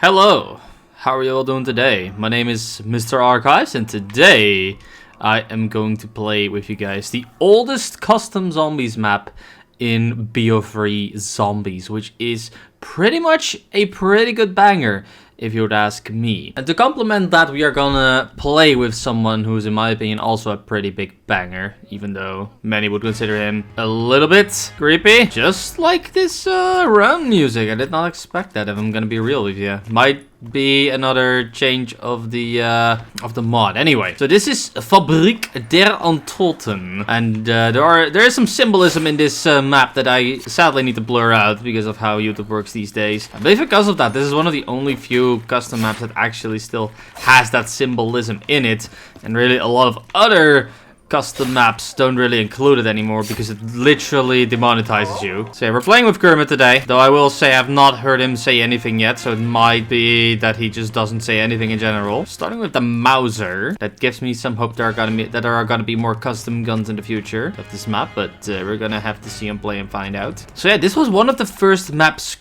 Hello, how are you all doing today? My name is Mr. Archives, and today I am going to play with you guys the oldest custom zombies map in BO3 Zombies, which is pretty much a pretty good banger, if you would ask me. And to complement that, we are gonna play with someone who's, in my opinion, also a pretty big banger, even though many would consider him a little bit creepy. Just like this round music. I did not expect that, if I'm gonna be real with you. Might be another change of the mod. Anyway, so this is Fabriek der Untoten, and there is some symbolism in this map that I sadly need to blur out because of how YouTube works these days. I believe because of that, this is one of the only few custom maps that actually still has that symbolism in it, and really a lot of other custom maps don't really include it anymore because it literally demonetizes you. So yeah, we're playing with Kermit today, though I will say I've not heard him say anything yet, so it might be that he just doesn't say anything in general. Starting with the Mauser, that gives me some hope there are gonna be more custom guns in the future of this map, but we're gonna have to see him play and find out. So yeah, this was one of the first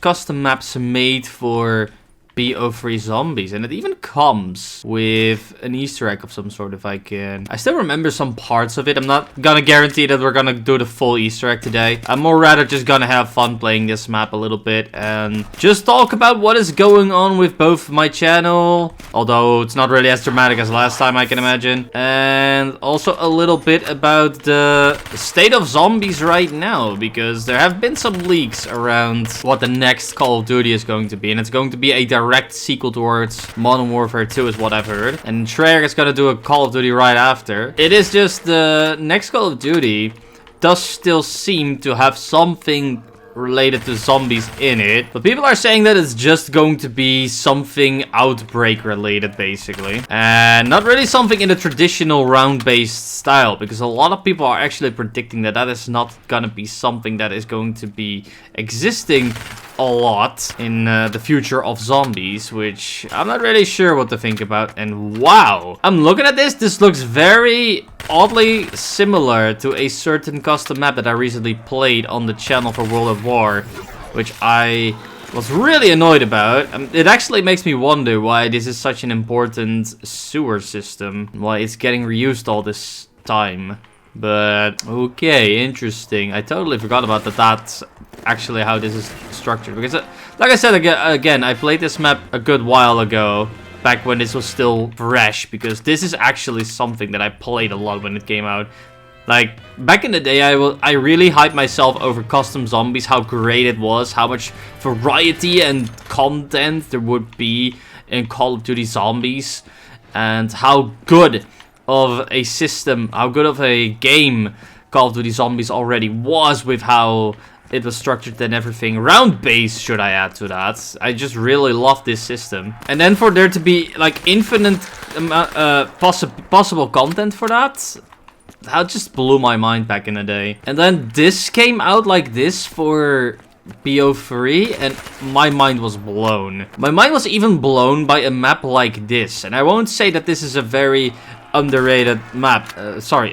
custom maps made for BO3 Zombies, and it even comes with an Easter egg of some sort if I can. I still remember some parts of it. I'm not gonna guarantee that we're gonna do the full Easter egg today. I'm more rather just gonna have fun playing this map a little bit and just talk about what is going on with both my channel, although it's not really as dramatic as last time, I can imagine, and also a little bit about the state of zombies right now, because there have been some leaks around what the next Call of Duty is going to be, and it's going to be a direct sequel towards Modern Warfare 2 is what I've heard. And Treyarch is gonna do a Call of Duty right after. It is just the next Call of Duty does still seem to have something related to zombies in it, but people are saying that it's just going to be something Outbreak related, basically, and not really something in the traditional round-based style, because a lot of people are actually predicting that that is not gonna be something that is going to be existing a lot in the future of zombies, which I'm not really sure what to think about. And wow, I'm looking at this looks very oddly similar to a certain custom map that I recently played on the channel for World of War, which I was really annoyed about. It actually makes me wonder why this is such an important sewer system, why it's getting reused all this time. But okay, interesting. I totally forgot about that. That's actually how this is structured, because like I said again, I played this map a good while ago, back when this was still fresh, because this is actually something that I played a lot when it came out. Like, back in the day, I really hyped myself over custom zombies, how great it was, how much variety and content there would be in Call of Duty Zombies, and how good of a system, how good of a game Call of Duty Zombies already was, with how it was structured and everything. Round-based, should I add to that. I just really love this system. And then for there to be like infinite possible content for that just blew my mind back in the day. And then this came out like this for BO3, and my mind was blown. My mind was even blown by a map like this. And I won't say that this is a very underrated map,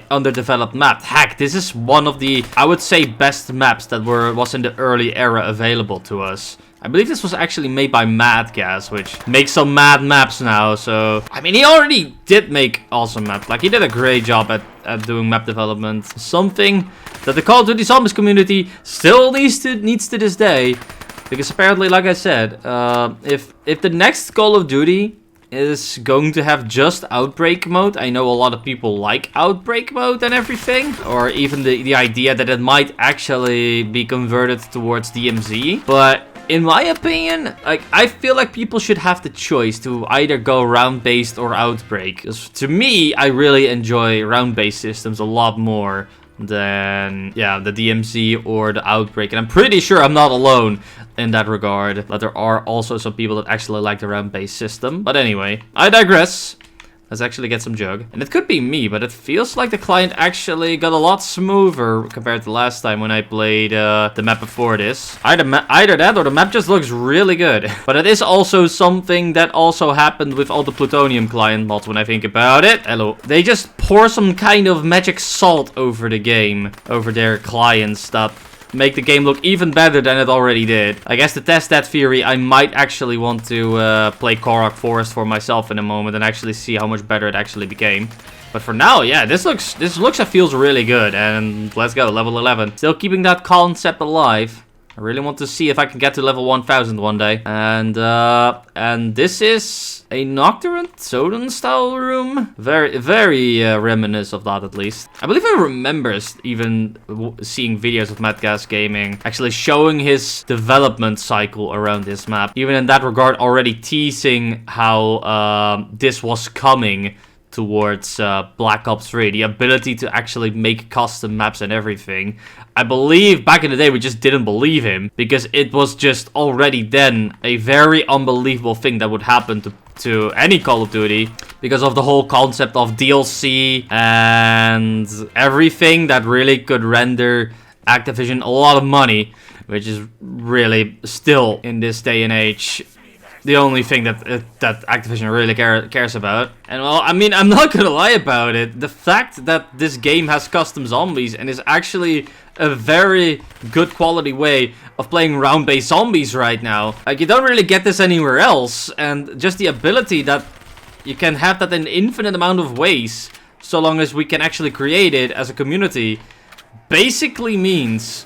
underdeveloped map. Heck, this is one of the, I would say, best maps that was in the early era available to us. I believe this was actually made by Madgas, which makes some mad maps now, so I mean, he already did make awesome maps. Like, he did a great job at doing map development, something that the Call of Duty Zombies community still needs to this day, because apparently, like I said, if the next Call of Duty is going to have just Outbreak mode. I know a lot of people like Outbreak mode and everything, or even the idea that it might actually be converted towards DMZ, but in my opinion, like, I feel like people should have the choice to either go round-based or Outbreak. 'Cause to me, I really enjoy round-based systems a lot more than, yeah, the DMZ or the Outbreak. And I'm pretty sure I'm not alone in that regard, but there are also some people that actually like the round-based system. But anyway, I digress. Let's actually get some jug. And it could be me, but it feels like the client actually got a lot smoother compared to last time when I played the map before this. Either that or the map just looks really good. But it is also something that also happened with all the Plutonium client mods when I think about it. Hello. They just pour some kind of magic salt over the game, over their clients, that make the game look even better than it already did. I guess to test that theory, I might actually want to play Korok Forest for myself in a moment and actually see how much better it actually became. But for now, yeah, this looks and feels really good. And let's go, level 11. Still keeping that concept alive. I really want to see if I can get to level 1000 one day. And this is a Nocturne Soden style room. Very reminiscent of that, at least. I believe I remember even seeing videos of Madgas Gaming actually showing his development cycle around this map. Even in that regard, already teasing how this was coming towards Black Ops 3, the ability to actually make custom maps and everything. I believe back in the day we just didn't believe him because it was just already then a very unbelievable thing that would happen to any Call of Duty because of the whole concept of DLC and everything that really could render Activision a lot of money, which is really still in this day and age the only thing that Activision really cares about. And well, I mean, I'm not gonna lie about it. The fact that this game has custom zombies and is actually a very good quality way of playing round-based zombies right now. Like, you don't really get this anywhere else. And just the ability that you can have that in an infinite amount of ways, so long as we can actually create it as a community, basically means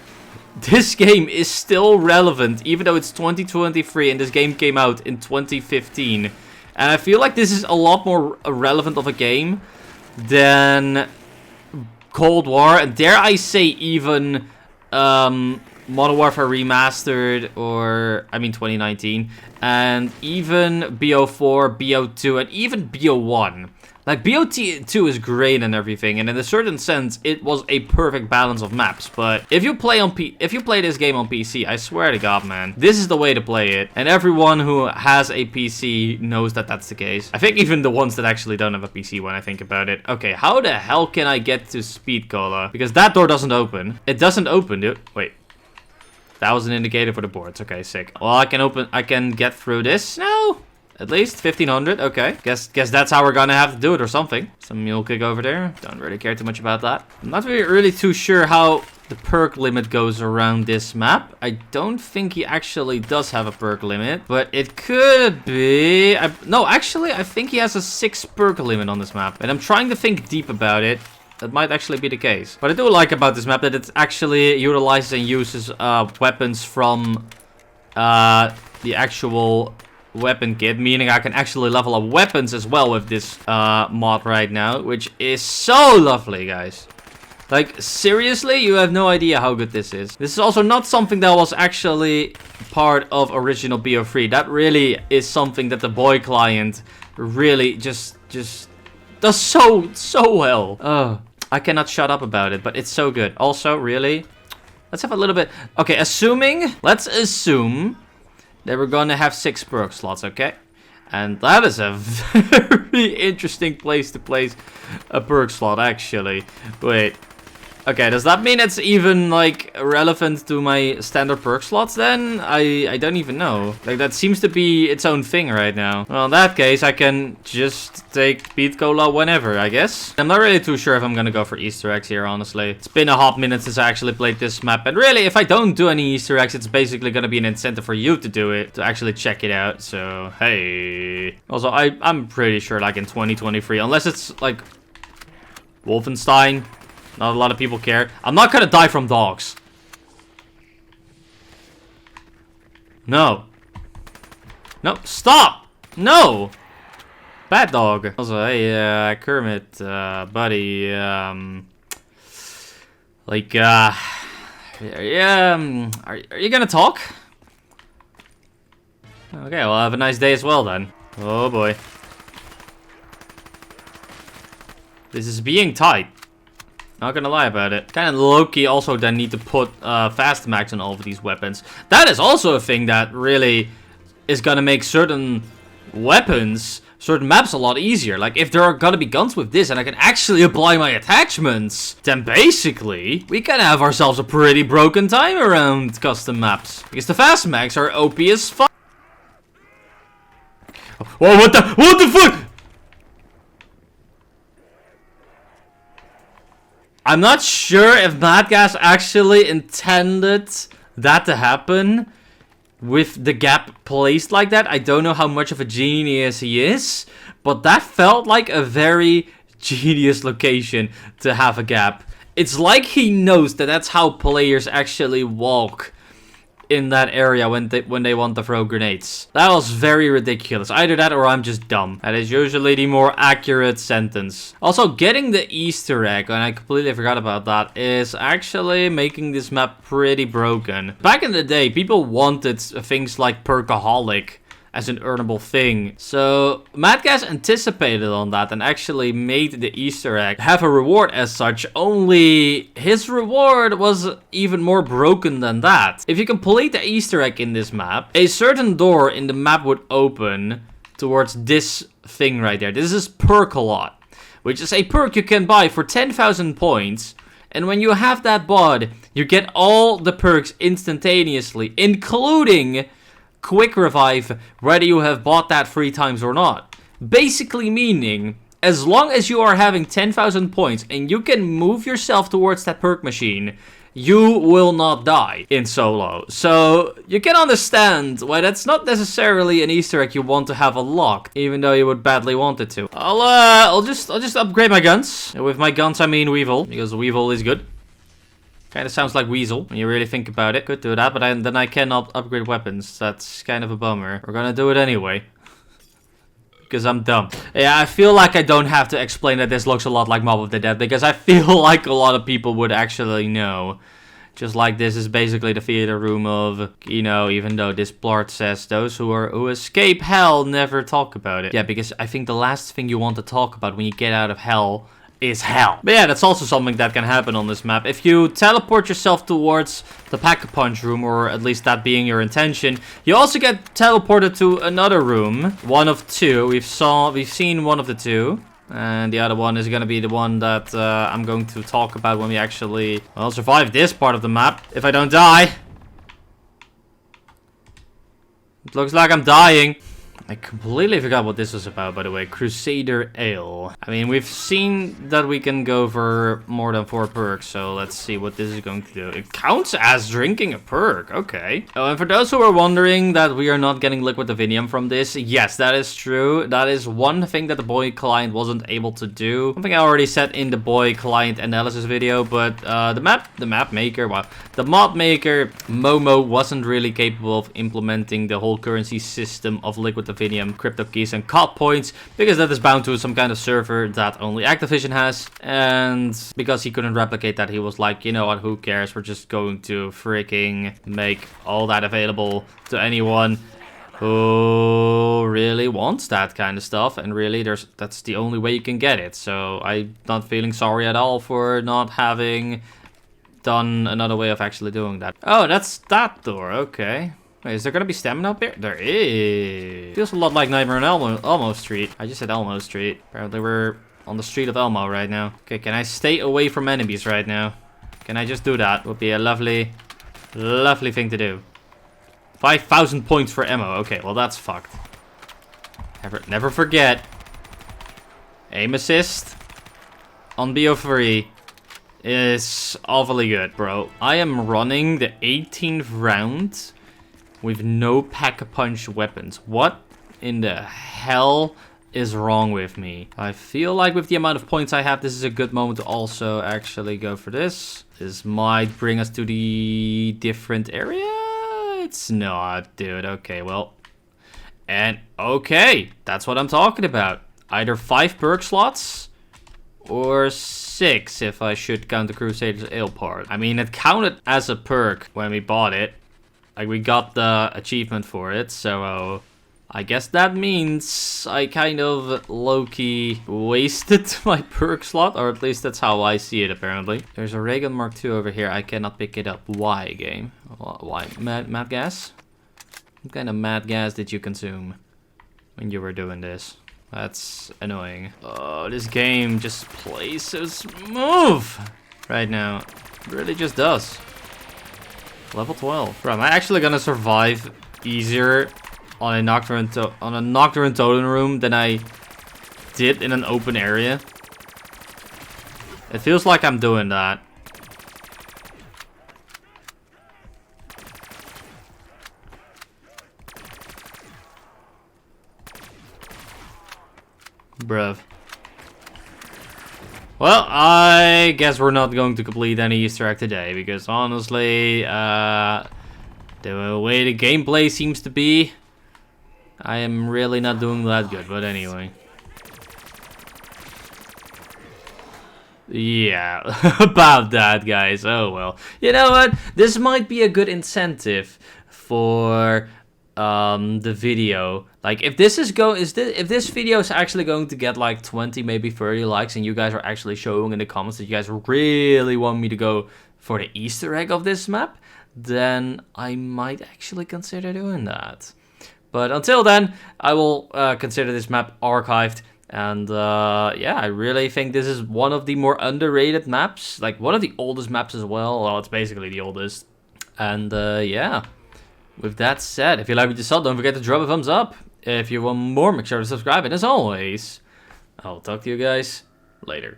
this game is still relevant, even though it's 2023 and this game came out in 2015. And I feel like this is a lot more relevant of a game than Cold War, and dare I say even Modern Warfare Remastered, or, I mean 2019, and even BO4, BO2, and even BO1. Like, BO2 is great and everything, and in a certain sense, it was a perfect balance of maps. But if you play this game on PC, I swear to God, man, this is the way to play it. And everyone who has a PC knows that that's the case. I think even the ones that actually don't have a PC when I think about it. Okay, how the hell can I get to Speed Cola? Because that door doesn't open. It doesn't open, dude. Wait. That was an indicator for the boards. Okay, sick. Well, I can get through this now. At least 1500, okay. Guess that's how we're gonna have to do it or something. Some mule kick over there. Don't really care too much about that. I'm not really too sure how the perk limit goes around this map. I don't think he actually does have a perk limit, but it could be. No, actually, I think he has a 6 perk limit on this map. And I'm trying to think deep about it. That might actually be the case. What I do like about this map that it actually utilizes and uses weapons from the actual weapon kit, meaning I can actually level up weapons as well with this mod right now, which is so lovely, guys. Like, seriously, you have no idea how good this is. This is also not something that was actually part of original BO3. That really is something that the boy client really just does so well. I cannot shut up about it, but it's so good. Also, really, let's have a little bit. Okay, let's assume that we're gonna have 6 perk slots, okay? And that is a very interesting place to place a perk slot, actually. Wait. Okay, does that mean it's even, like, relevant to my standard perk slots, then? I don't even know. Like, that seems to be its own thing right now. Well, in that case, I can just take Beat Cola whenever, I guess. I'm not really too sure if I'm gonna go for Easter eggs here, honestly. It's been a hot minute since I actually played this map. And really, if I don't do any Easter eggs, it's basically gonna be an incentive for you to do it, to actually check it out. So, hey. Also, I'm pretty sure, like, in 2023, unless it's, like, Wolfenstein, not a lot of people care. I'm not gonna die from dogs. No. No, stop! No! Bad dog. Also, hey, Kermit, buddy, like, are you gonna talk? Okay, well, have a nice day as well, then. Oh, boy. This is being tight. Not gonna lie about it. Kind of low-key also then need to put fast mags on all of these weapons. That is also a thing that really is gonna make certain weapons, certain maps a lot easier. Like, if there are gonna be guns with this and I can actually apply my attachments, then basically we can have ourselves a pretty broken time around custom maps. Because the fast mags are OP as fuck. Whoa, what the fuck? I'm not sure if Madgas actually intended that to happen with the gap placed like that. I don't know how much of a genius he is, but that felt like a very genius location to have a gap. It's like he knows that that's how players actually walk in that area when they want to throw grenades. That was very ridiculous. Either that or I'm just dumb. That is usually the more accurate sentence. Also, getting the Easter egg, and I completely forgot about that, is actually making this map pretty broken. Back in the day, people wanted things like Perkaholic as an earnable thing. So Madgas anticipated on that and actually made the Easter egg have a reward as such, only his reward was even more broken than that. If you complete the Easter egg in this map, a certain door in the map would open towards this thing right there. This is Perk-a-lot, which is a perk you can buy for 10,000 points. And when you have that bought, you get all the perks instantaneously, including Quick Revive, whether you have bought that 3 times or not. Basically meaning, as long as you are having 10,000 points and you can move yourself towards that perk machine, you will not die in solo. So you can understand why that's not necessarily an Easter egg you want to have unlocked, even though you would badly want it to. I'll just upgrade my guns. And with my guns I mean Weevil, because Weevil is good. Kind of sounds like Weasel when you really think about it. Could do that, but then I cannot upgrade weapons. That's kind of a bummer. We're gonna do it anyway. Because I'm dumb. Yeah, I feel like I don't have to explain that this looks a lot like Mob of the Dead. Because I feel like a lot of people would actually know. Just like this is basically the theater room of, you know, even though this plot says those who escape hell never talk about it. Yeah, because I think the last thing you want to talk about when you get out of hell is hell. But yeah, that's also something that can happen on this map. If you teleport yourself towards the Pack-a-Punch room, or at least that being your intention, you also get teleported to another room. One of 2. We've seen one of the 2. And the other one is gonna be the one that I'm going to talk about when we actually, well, survive this part of the map. If I don't die. It looks like I'm dying. I completely forgot what this was about, by the way. Crusader Ale. I mean, we've seen that we can go for more than 4 perks, so let's see what this is going to do. It counts as drinking a perk, okay. Oh, and for those who are wondering that we are not getting liquid divinium from this, yes, that is true. That is one thing that the boy client wasn't able to do. Something I already said in the boy client analysis video, but the map maker, well, the mod maker, Momo, wasn't really capable of implementing the whole currency system of liquid divinium, crypto keys, and COD points, because that is bound to some kind of server that only Activision has. And because he couldn't replicate that, he was like, you know what, who cares, we're just going to freaking make all that available to anyone who really wants that kind of stuff. And really, that's the only way you can get it. So I'm not feeling sorry at all for not having done another way of actually doing that. Oh, that's that door, okay. Wait, is there gonna be stamina up there? There is. Feels a lot like Nightmare on Elmo Street. I just said Elmo Street. Apparently we're on the street of Elmo right now. Okay, can I stay away from enemies right now? Can I just do that? Would be a lovely, lovely thing to do. 5,000 points for ammo. Okay, well that's fucked. Never forget. Aim assist on BO3 is awfully good, bro. I am running the 18th round with no Pack-a-Punch weapons. What in the hell is wrong with me? I feel like with the amount of points I have, this is a good moment to also actually go for this. This might bring us to the different area. It's not, dude. Okay, well. And okay, that's what I'm talking about. Either 5 perk slots or 6 if I should count the Crusader's Ale part. I mean, it counted as a perk when we bought it. Like, we got the achievement for it, so I guess that means I kind of low-key wasted my perk slot, or at least that's how I see it, apparently. There's a ray gun Mark II over here. I cannot pick it up. Why, game? Why? Mad gas? What kind of mad gas did you consume when you were doing this? That's annoying. Oh, this game just plays so smooth right now. It really just does. Level 12. Bro, am I actually gonna survive easier on a Nocturne Totem room than I did in an open area? It feels like I'm doing that. Bruv. Well, I guess we're not going to complete any Easter egg today, because honestly, the way the gameplay seems to be, I am really not doing that good, but anyway. Yeah, about that, guys. Oh well. You know what? This might be a good incentive for the video. Like, if this is if this video is actually going to get like 20, maybe 30 likes, and you guys are actually showing in the comments that you guys really want me to go for the Easter egg of this map, then I might actually consider doing that. But until then, I will consider this map archived. And yeah, I really think this is one of the more underrated maps. Like, one of the oldest maps as well. Well, it's basically the oldest. And yeah, with that said, if you like what you saw, don't forget to drop a thumbs up. If you want more, make sure to subscribe. And as always, I'll talk to you guys later.